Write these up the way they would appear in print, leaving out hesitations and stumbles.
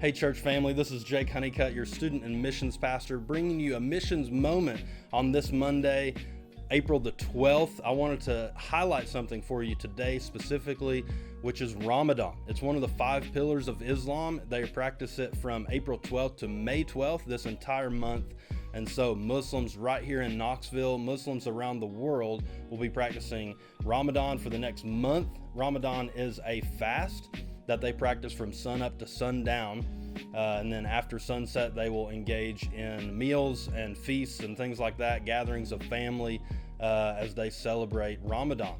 Hey church family, this is Jake Honeycutt, your student and missions pastor, bringing you a missions moment on this Monday, April the 12th. I wanted to highlight something for you today specifically, which is Ramadan. It's one of the 5 pillars of Islam. They practice it from April 12th to May 12th, this entire month. And so Muslims right here in Knoxville, Muslims around the world will be practicing Ramadan for the next month. Ramadan is a fast that they practice from sun up to sundown. And then after sunset, they will engage in meals and feasts and things like that, gatherings of family as they celebrate Ramadan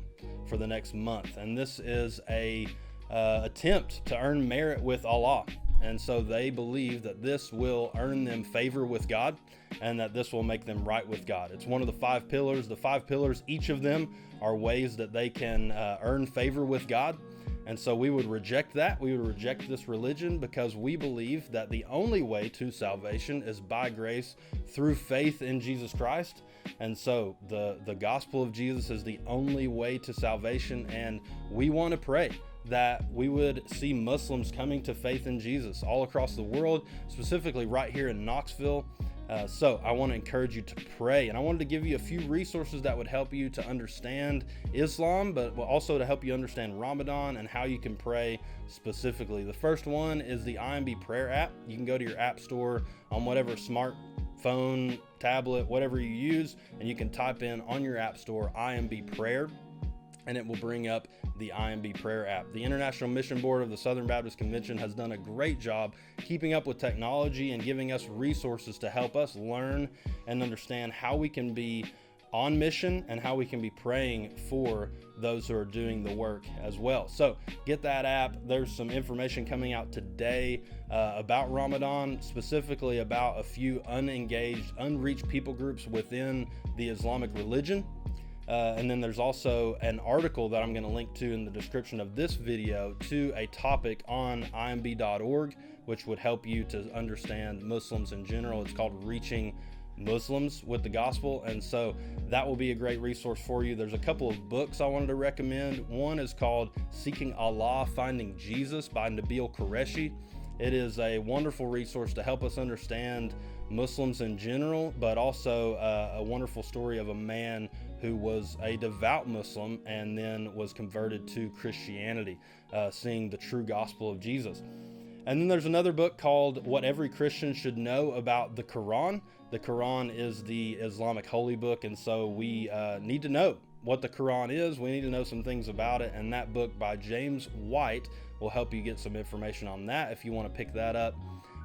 for the next month. And this is a attempt to earn merit with Allah. And so they believe that this will earn them favor with God and that this will make them right with God. It's one of the 5 pillars. The 5 pillars, each of them are ways that they can earn favor with God. And so we would reject that. We would reject this religion because we believe that the only way to salvation is by grace through faith in Jesus Christ. And so the gospel of Jesus is the only way to salvation. And we want to pray that we would see Muslims coming to faith in Jesus all across the world, specifically right here in Knoxville. So I want to encourage you to pray, and I wanted to give you a few resources that would help you to understand Islam, but also to help you understand Ramadan and how you can pray specifically. The first one is the IMB prayer app. You can go to your app store on whatever smartphone, tablet, whatever you use, and you can type in on your app store IMB prayer, and it will bring up the IMB prayer app. The International Mission Board of the Southern Baptist Convention has done a great job keeping up with technology and giving us resources to help us learn and understand how we can be on mission and how we can be praying for those who are doing the work as well. So get that app. There's some information coming out today about Ramadan, specifically about a few unengaged, unreached people groups within the Islamic religion. And then there's also an article that I'm going to link to in the description of this video to a topic on imb.org, which would help you to understand Muslims in general. It's called Reaching Muslims with the Gospel. And so that will be a great resource for you. There's a couple of books I wanted to recommend. One is called Seeking Allah, Finding Jesus by Nabeel Qureshi. It is a wonderful resource to help us understand Muslims in general, but also a wonderful story of a man who was a devout Muslim and then was converted to Christianity, seeing the true gospel of Jesus. And then there's another book called What Every Christian Should Know About the Quran. The Quran is the Islamic holy book, and so we need to know what the Quran is. We need to know some things about it, and that book by James White will help you get some information on that if you want to pick that up.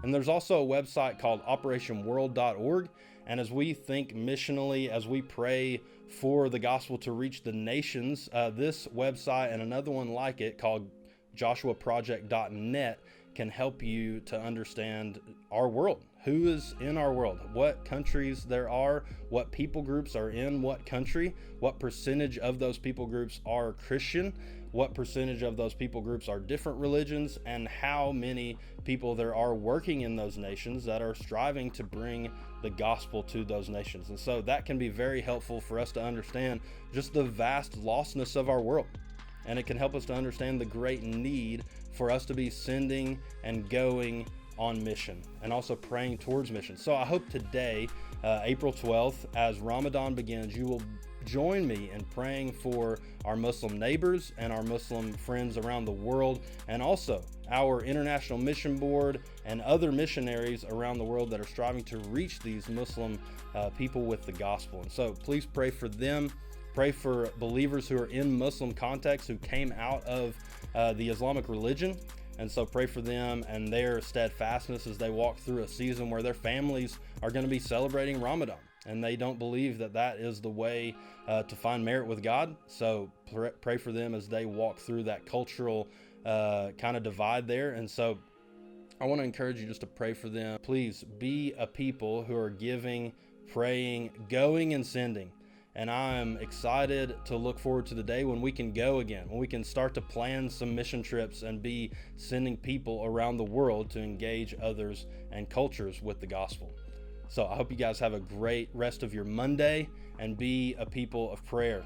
And there's also a website called operationworld.org. And as we think missionally, as we pray for the gospel to reach the nations, this website and another one like it called joshuaproject.net can help you to understand our world. Who is in our world? What countries there are? What people groups are in what country? What percentage of those people groups are Christian? What percentage of those people groups are different religions? And how many people there are working in those nations that are striving to bring the gospel to those nations? And so that can be very helpful for us to understand just the vast lostness of our world. And it can help us to understand the great need for us to be sending and going on mission and also praying towards mission. So I hope today, April 12th, as Ramadan begins, you will join me in praying for our Muslim neighbors and our Muslim friends around the world, and also our International Mission Board and other missionaries around the world that are striving to reach these Muslim people with the gospel. And so please pray for them. Pray for believers who are in Muslim contexts who came out of the Islamic religion. And so pray for them and their steadfastness as they walk through a season where their families are going to be celebrating Ramadan. And they don't believe that that is the way to find merit with God. So pray for them as they walk through that cultural kind of divide there. And so I want to encourage you just to pray for them. Please be a people who are giving, praying, going, and sending. And I'm excited to look forward to the day when we can go again, when we can start to plan some mission trips and be sending people around the world to engage others and cultures with the gospel. So I hope you guys have a great rest of your Monday and be a people of prayer.